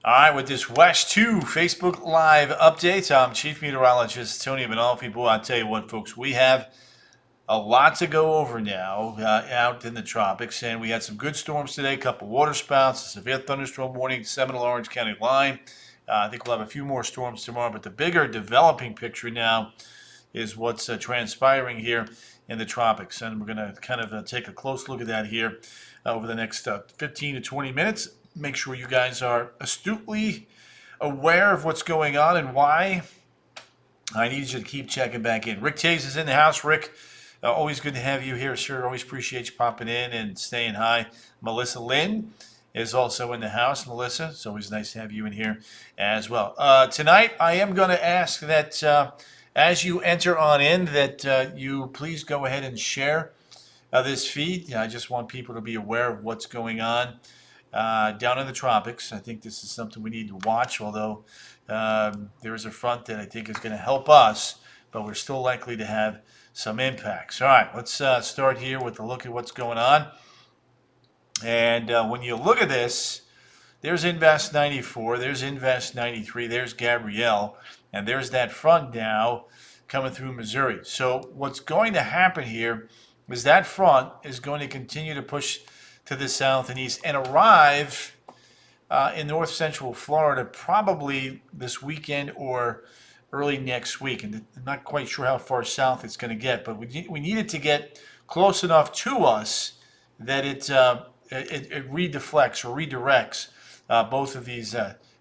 All right, with this West 2 Facebook Live update, I'm Chief Meteorologist Tony Benalfi. Boy, I'll tell you what, folks, we have a lot to go over now out in the tropics, and we had some good storms today, a couple water spouts, a severe thunderstorm warning, Seminole Orange County line. I think we'll have a few more storms tomorrow, but the bigger developing picture now is what's transpiring here in the tropics, and we're going to kind of take a close look at that here over the next 15 to 20 minutes. Make sure you guys are astutely aware of what's going on and why. I need you to keep checking back in. Rick Tays is in the house. Rick, always good to have you here, sir. Always appreciate you popping in and staying high. Melissa Lynn is also in the house. Melissa, it's always nice to have you in here as well. Tonight, I am going to ask that as you enter on in, that you please go ahead and share this feed. I just want people to be aware of what's going on down in the tropics. I think this is something we need to watch, although there is a front that I think is going to help us, but we're still likely to have some impacts. All right, let's start here with a look at what's going on. And when you look at this, there's Invest 94, there's Invest 93, there's Gabrielle, and there's that front now coming through Missouri. So what's going to happen here is that front is going to continue to push to the south and east and arrive in north central Florida probably this weekend or early next week. And I'm not quite sure how far south it's going to get, but we need it to get close enough to us that it redeflects or redirects both of these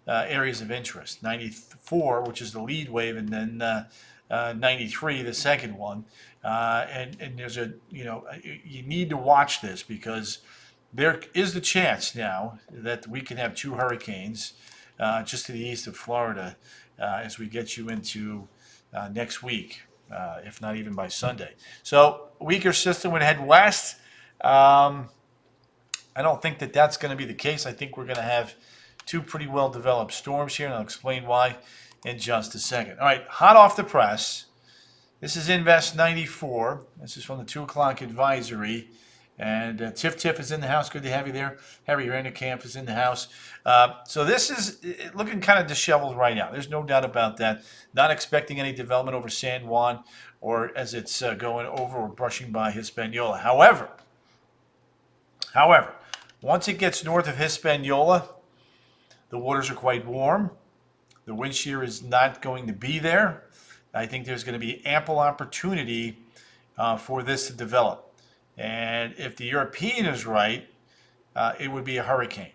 areas of interest. 94, which is the lead wave, and then 93, the second one. And there's you need to watch this because there is the chance now that we can have two hurricanes just to the east of Florida as we get you into next week, if not even by Sunday. So weaker system would head west. I don't think that that's going to be the case. I think we're going to have two pretty well developed storms here, and I'll explain why in just a second. All right, hot off the press. This is Invest 94. This is from the 2 o'clock advisory. And Tiff is in the house. Good to have you there. Harry Randerkamp is in the house. So this is looking kind of disheveled right now. There's no doubt about that. Not expecting any development over San Juan or as it's going over or brushing by Hispaniola. However, once it gets north of Hispaniola, the waters are quite warm. The wind shear is not going to be there. I think there's going to be ample opportunity for this to develop. And if the European is right, it would be a hurricane.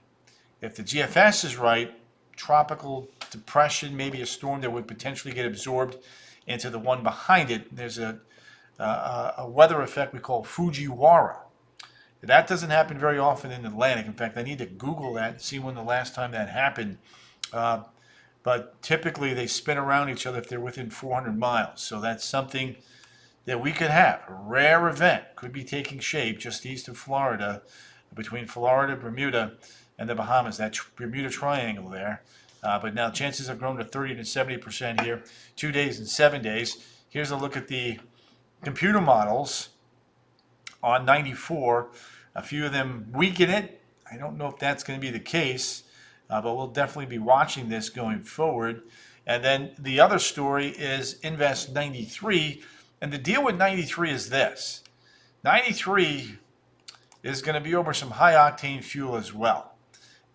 If the GFS is right, tropical depression, maybe a storm that would potentially get absorbed into the one behind it. There's a weather effect we call Fujiwara. That doesn't happen very often in the Atlantic. In fact, I need to Google that and see when the last time that happened. But typically they spin around each other if they're within 400 miles. So that's something that we could have. A rare event could be taking shape just east of Florida, between Florida, Bermuda, and the Bahamas, that Bermuda Triangle there. But now chances have grown to 30 to 70% here, 2 days and 7 days. Here's a look at the computer models on 94. A few of them weaken it. I don't know if that's going to be the case, but we'll definitely be watching this going forward. And then the other story is Invest 93. And the deal with 93 is this. 93 is going to be over some high-octane fuel as well.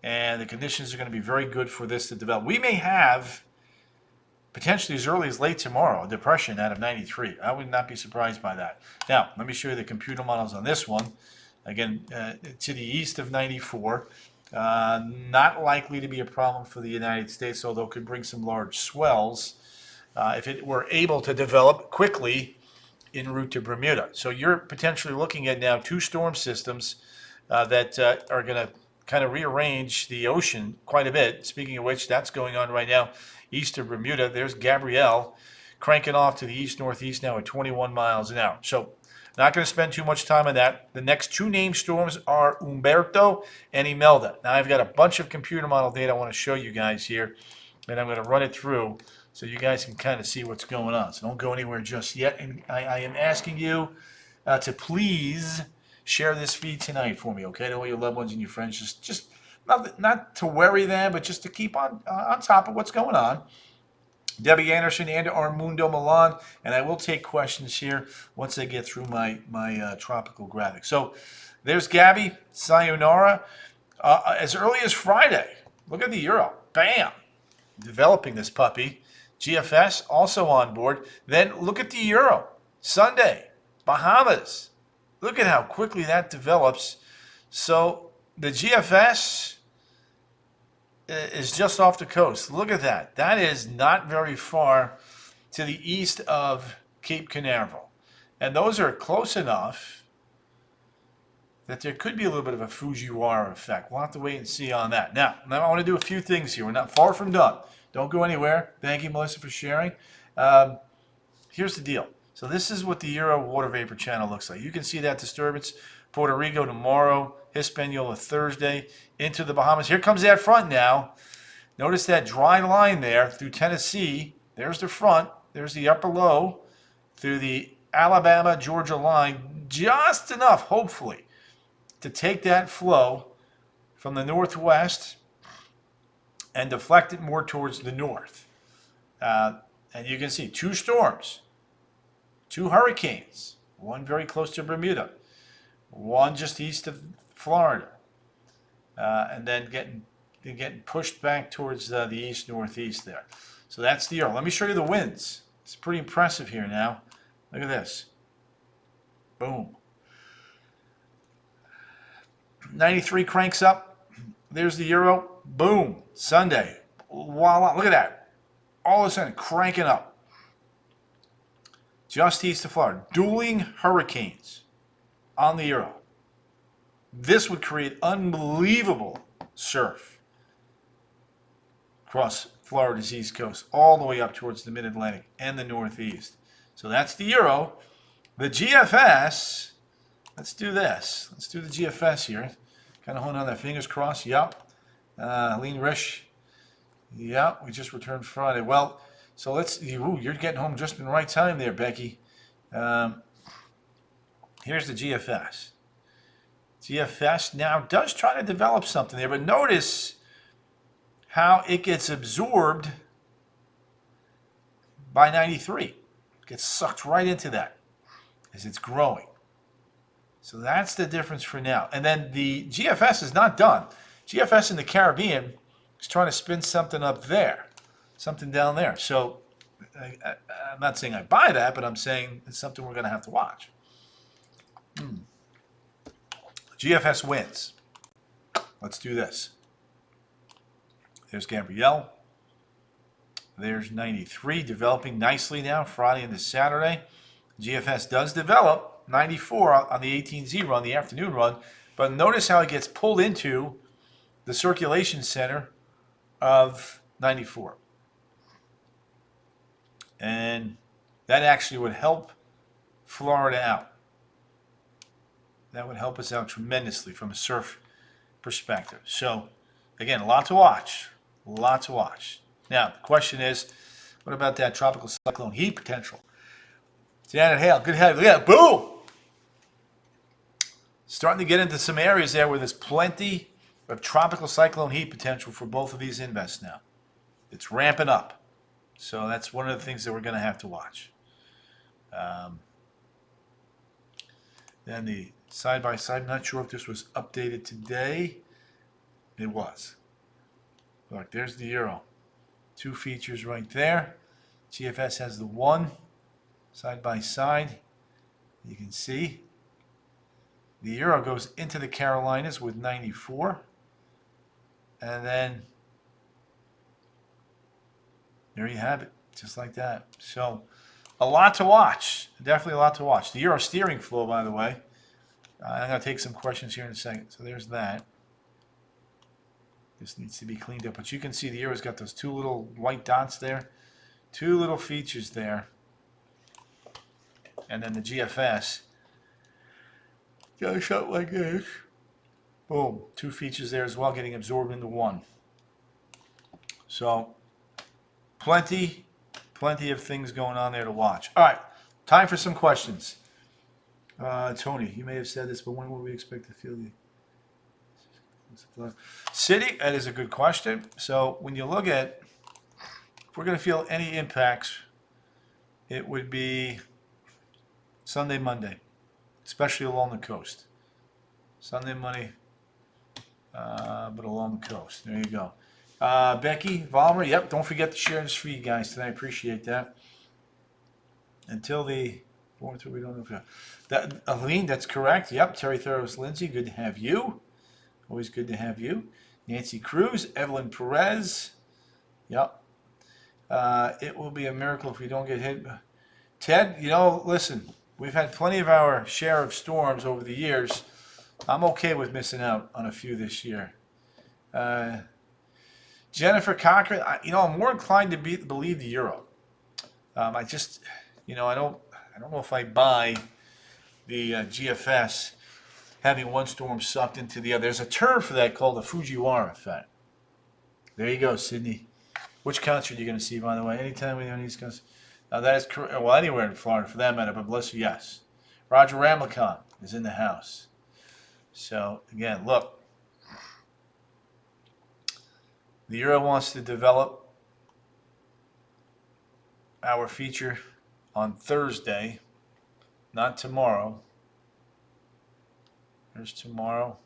And the conditions are going to be very good for this to develop. We may have, potentially as early as late tomorrow, a depression out of 93. I would not be surprised by that. Now, let me show you the computer models on this one. Again, to the east of 94. Not likely to be a problem for the United States, although it could bring some large swells if it were able to develop quickly en route to Bermuda. So you're potentially looking at now two storm systems that are going to kind of rearrange the ocean quite a bit. Speaking of which, that's going on right now east of Bermuda. There's Gabrielle cranking off to the east-northeast now at 21 miles an hour. So not going to spend too much time on that. The next two named storms are Umberto and Imelda. Now I've got a bunch of computer model data I want to show you guys here, and I'm going to run it through so you guys can kind of see what's going on. So don't go anywhere just yet. And I am asking you to please share this feed tonight for me, okay? To all your loved ones and your friends. Just not to worry them, but just to keep on top of what's going on. Debbie Anderson and Armundo Milan, and I will take questions here once I get through my tropical graphic. So there's Gabby, sayonara. As early as Friday, look at the euro. Bam! Developing this puppy. GFS also on board. Then look at the euro. Sunday, Bahamas. Look at how quickly that develops. So the GFS is just off the coast. Look at that. That is not very far to the east of Cape Canaveral. And those are close enough that there could be a little bit of a Fujiwara effect. We'll have to wait and see on that. Now I want to do a few things here. We're not far from done. Don't go anywhere. Thank you, Melissa, for sharing. Here's the deal. So this is what the Euro water vapor channel looks like. You can see that disturbance. Puerto Rico tomorrow, Hispaniola Thursday, into the Bahamas. Here comes that front now. Notice that dry line there through Tennessee. There's the front. There's the upper low through the Alabama, Georgia line. Just enough, hopefully, to take that flow from the northwest and deflect it more towards the north. And you can see 2 storms, 2 hurricanes, one very close to Bermuda, one just east of Florida, and then getting pushed back towards the east northeast there. So that's the euro. Let me show you the winds. It's pretty impressive here now. Look at this. Boom. 93 cranks up. There's the euro. Boom. Sunday. Voila. Look at that. All of a sudden cranking up. Just east of Florida. Dueling hurricanes on the euro. This would create unbelievable surf across Florida's east coast, all the way up towards the mid-Atlantic and the northeast. So that's the euro. The GFS, let's do this. Let's do the GFS here. Kind of holding on that, fingers crossed. Yep. Lean Rish. Yep, we just returned Friday. Well, so let's, you're getting home just in the right time there, Becky. Here's the GFS. GFS now does try to develop something there, but notice how it gets absorbed by 93. It gets sucked right into that as it's growing. So that's the difference for now. And then the GFS is not done. GFS in the Caribbean is trying to spin something up there, something down there. So I'm not saying I buy that, but I'm saying it's something we're going to have to watch. GFS wins. Let's do this. There's Gabrielle. There's 93, developing nicely now, Friday into Saturday. GFS does develop 94 on the 18Z run, the afternoon run, but notice how it gets pulled into the circulation center of 94. And that actually would help Florida out. That would help us out tremendously from a surf perspective. So, again, a lot to watch. A lot to watch. Now, the question is, what about that tropical cyclone heat potential? Janet Hale, good head. Look at that. Boom! Starting to get into some areas there where there's plenty of tropical cyclone heat potential for both of these invests now. It's ramping up. So that's one of the things that we're going to have to watch. Then the side-by-side, not sure if this was updated today. It was. Look, there's the euro. 2 features right there. GFS has the 1 side-by-side. You can see. The euro goes into the Carolinas with 94. And then there you have it, just like that. So a lot to watch. Definitely a lot to watch. The euro steering flow, by the way. I'm going to take some questions here in a second. So there's that. This needs to be cleaned up. But you can see the euro's got those 2 little white dots there. 2 little features there. And then the GFS got a shot like this. Boom. 2 features there as well, getting absorbed into 1. So plenty of things going on there to watch. All right, time for some questions. Tony, you may have said this, but when will we expect to feel the City, that is a good question. So when you look at, if we're going to feel any impacts, it would be Sunday, Monday, especially along the coast. Sunday, Monday, but along the coast. There you go. Becky, Valmer, yep, don't forget to share this for you guys today. I appreciate that. Until the 4th, we don't know if that, Aline, that's correct. Yep, Terry Thoros, Lindsay, good to have you. Always good to have you. Nancy Cruz, Evelyn Perez. Yep. It will be a miracle if we don't get hit. Ted, listen, we've had plenty of our share of storms over the years. I'm okay with missing out on a few this year. Jennifer Cochran, I'm more inclined to believe the euro. I just, I don't know if I buy the GFS having one storm sucked into the other. There's a term for that called the Fujiwara effect. There you go, Sydney. Which concert are you going to see, by the way? Anytime we're on the East Coast. That is correct. Well, anywhere in Florida for that matter, but bless you, yes. Roger Ramlicon is in the house. So, again, look. The Euro wants to develop our feature on Thursday, not tomorrow. There's tomorrow.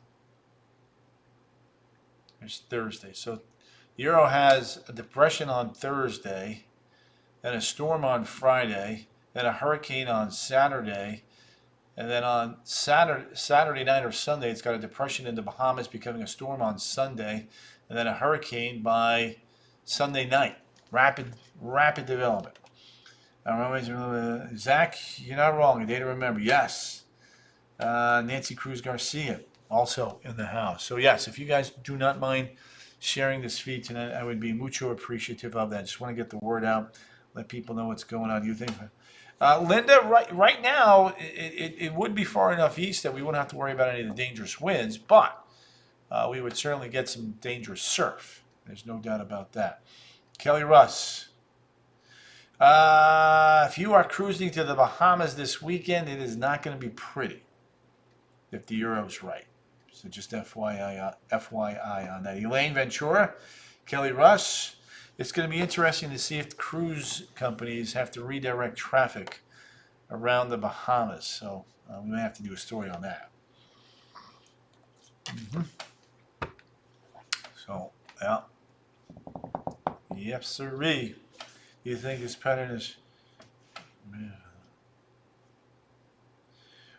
There's Thursday. So the Euro has a depression on Thursday, then a storm on Friday, then a hurricane on Saturday, and then on Saturday night or Sunday, it's got a depression in the Bahamas becoming a storm on Sunday, and then a hurricane by Sunday night. Rapid development. Zach, you're not wrong. A day to remember. Yes. Nancy Cruz Garcia also in the house. So yes, if you guys do not mind sharing this feed tonight, I would be mucho appreciative of that. Just want to get the word out, let people know what's going on. You think, Linda? Right now, it would be far enough east that we wouldn't have to worry about any of the dangerous winds, but we would certainly get some dangerous surf. There's no doubt about that. Kelly Russ. If you are cruising to the Bahamas this weekend, it is not going to be pretty if the Euro's right. So just FYI on that. Elaine Ventura, Kelly Russ. It's going to be interesting to see if the cruise companies have to redirect traffic around the Bahamas. So we may have to do a story on that. So, yeah. Yep, sirree. You think this pattern is...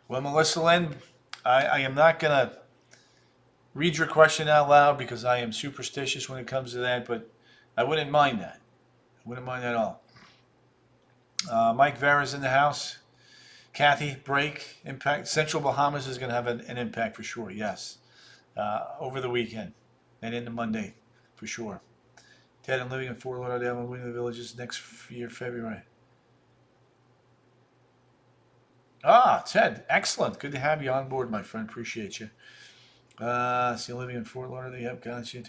Well, Melissa Lynn, I am not going to read your question out loud because I am superstitious when it comes to that, but I wouldn't mind that. I wouldn't mind that at all. Mike Vera's in the house. Kathy, break, impact. Central Bahamas is going to have an impact for sure, yes. Over the weekend and into Monday for sure. Ted, I'm living in Fort Lauderdale. I'm moving to the villages next year, February. Ted, excellent. Good to have you on board, my friend. Appreciate you. So you're living in Fort Lauderdale. Yep, got you.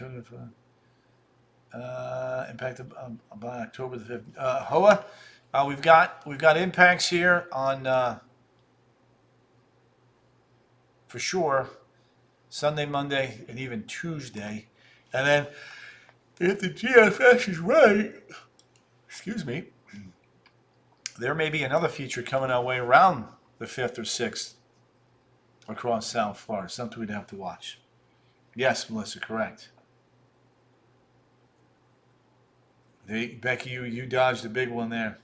Impacted by October the 5th. Hoa, we've got impacts here on for sure Sunday, Monday, and even Tuesday, and then if the GFS is right, excuse me, there may be another feature coming our way around the 5th or 6th across South Florida. Something we'd have to watch. Yes, Melissa, correct. Becky, you dodged a big one there.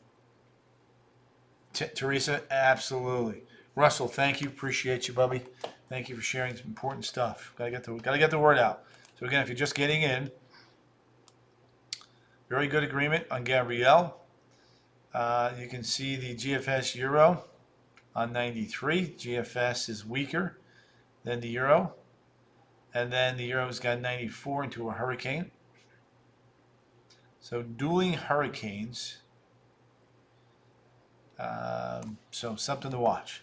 Teresa, absolutely. Russell, thank you. Appreciate you, Bubby. Thank you for sharing some important stuff. Gotta get the word out. So again, if you're just getting in, very good agreement on Gabrielle. You can see the GFS Euro on 93. GFS is weaker than the Euro. And then the Euro's got 94 into a hurricane. So dueling hurricanes. So something to watch.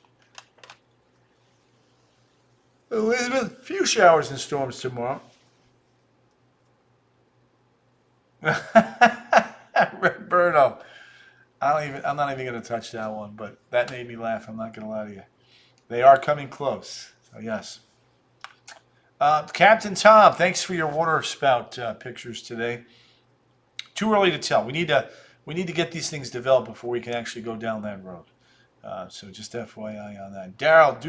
Elizabeth, a few showers and storms tomorrow. Roberto, I'm not even going to touch that one, but that made me laugh. I'm not going to lie to you. They are coming close. So yes. Captain Tom, thanks for your water spout pictures today. Too early to tell. We need to get these things developed before we can actually go down that road. So just FYI on that. Daryl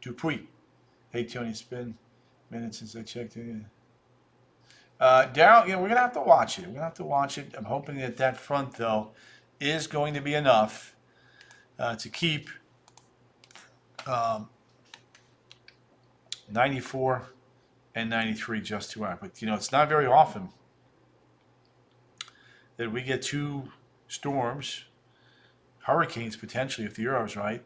Dupuy. Hey Tony, it's been minutes since I checked in. Daryl, we're gonna have to watch it. We're gonna have to watch it. I'm hoping that that front though is going to be enough to keep 94 and 93 just to our. But it's not very often that we get two storms, hurricanes potentially if the Euro's right,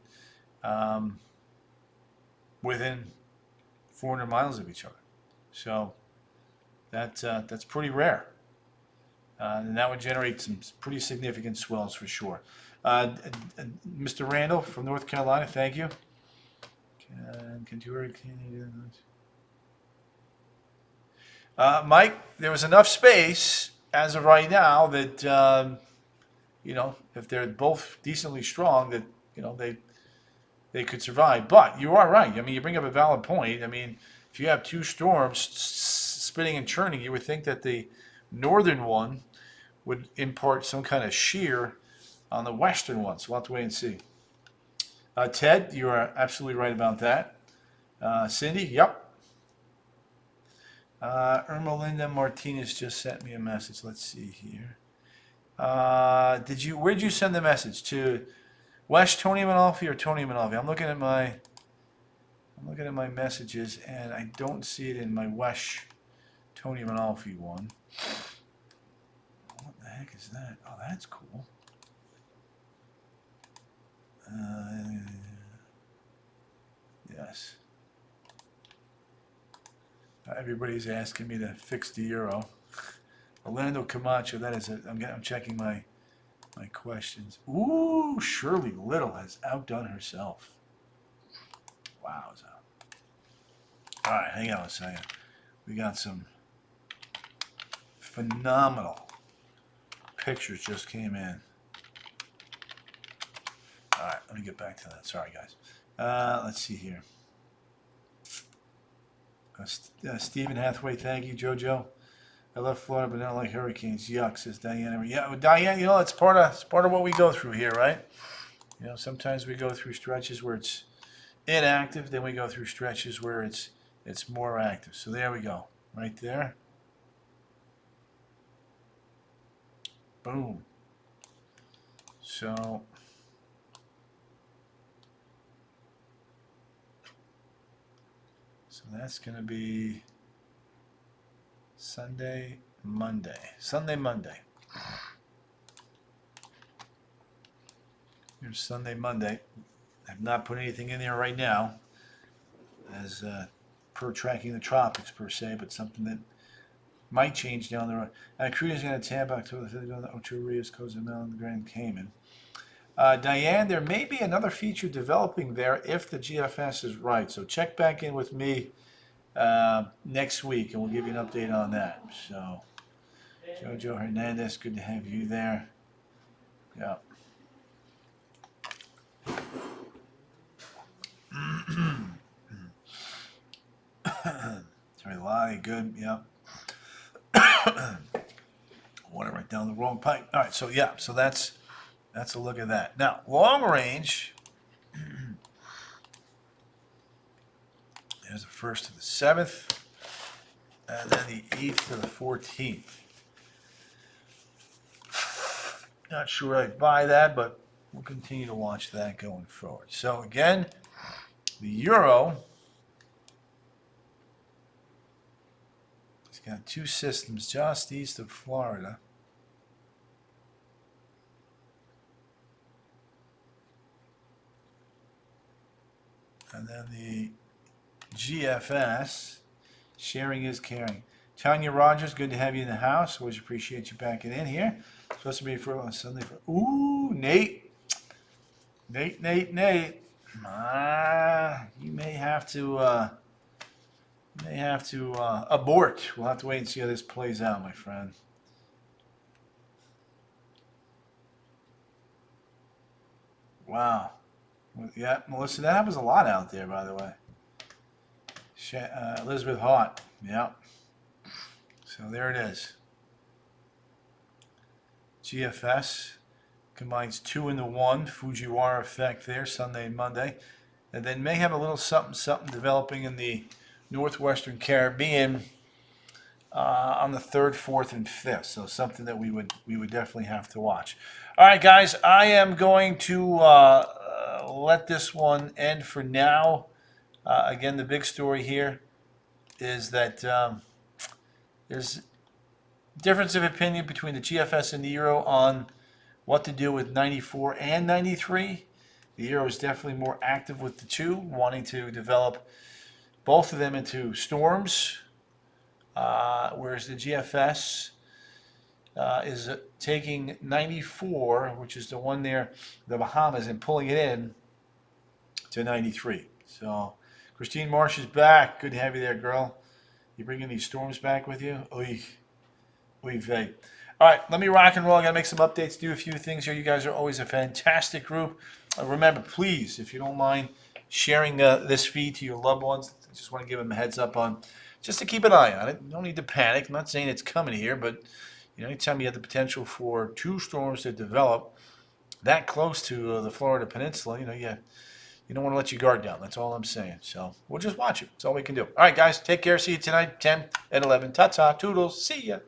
within 400 miles of each other. So that's pretty rare. And that would generate some pretty significant swells for sure. Mr. Randall from North Carolina, thank you. Mike, there was enough space as of right now that if they're both decently strong, that they could survive. But you are right. I mean, you bring up a valid point. I mean, if you have two storms spinning and churning, you would think that the northern one would impart some kind of shear on the western one. So we'll have to wait and see. Ted, you are absolutely right about that. Cindy, yep. Irma Linda Martinez just sent me a message. Let's see here. Where'd you send the message? To West Tony Manalfi or Tony Manalfi? I'm looking at my messages and I don't see it in my West Tony Manalfi one. What the heck is that? Oh, that's cool. Yes. Everybody's asking me to fix the Euro. Orlando Camacho, that is it. I'm checking my questions. Ooh, Shirley Little has outdone herself. Wowza. All right, hang on a second. We got some phenomenal pictures just came in. All right, let me get back to that. Sorry, guys. Let's see here. Stephen Hathaway, thank you. Jojo, I love Florida, but I don't like hurricanes. Yuck, says Diane. Yeah, Diane, it's part of what we go through here, right? Sometimes we go through stretches where it's inactive, then we go through stretches where it's more active. So there we go, right there. Boom. So that's going to be Sunday, Monday. Here's Sunday, Monday. I've not put anything in there right now as per tracking the tropics per se, but something that might change down the road. Cruise going to Tampa, October 5th, on the Ocho Rios, Cozumel, and the Grand Cayman. Diane, there may be another feature developing there if the GFS is right. So check back in with me next week, and we'll give you an update on that. So, Jojo Hernandez, good to have you there. Yeah. Sorry, Lottie, good. Yeah. Water right down the wrong pipe. All right, so yeah, so that's a look at that. Now, long range. There's the 1st to the 7th, and then the 8th to the 14th. Not sure I buy that, but we'll continue to watch that going forward. So again, the Euro has got two systems just east of Florida. And then the GFS, sharing is caring. Tanya Rogers, good to have you in the house. Always appreciate you backing in here. Supposed to be for Sunday. Ooh, Nate. You may have to abort. We'll have to wait and see how this plays out, my friend. Wow. Yeah, Melissa, that happens a lot out there, by the way. Elizabeth Hart. Yeah. So there it is. GFS combines 2 into 1. Fujiwara effect there, Sunday and Monday. And then may have a little something developing in the northwestern Caribbean on the 3rd, 4th, and 5th. So something that we would definitely have to watch. All right, guys, I am going to let this one end for now. Again, the big story here is that there's difference of opinion between the GFS and the Euro on what to do with 94 and 93. The Euro is definitely more active with the two, wanting to develop both of them into storms, whereas the GFS is taking 94, which is the one there, the Bahamas, and pulling it in to 93. So Christine Marsh is back. Good to have you there, girl. You bringing these storms back with you? Oy vey. All right, let me rock and roll. I got to make some updates, do a few things here. You guys are always a fantastic group. Remember, please, if you don't mind, sharing this feed to your loved ones. I just want to give them a heads up on, just to keep an eye on it. You don't need to panic. I'm not saying it's coming here, but anytime you have the potential for 2 storms to develop that close to the Florida Peninsula, you don't want to let your guard down. That's all I'm saying. So we'll just watch it. That's all we can do. All right, guys, take care. See you tonight, 10 and 11. Ta-ta. Toodles. See ya.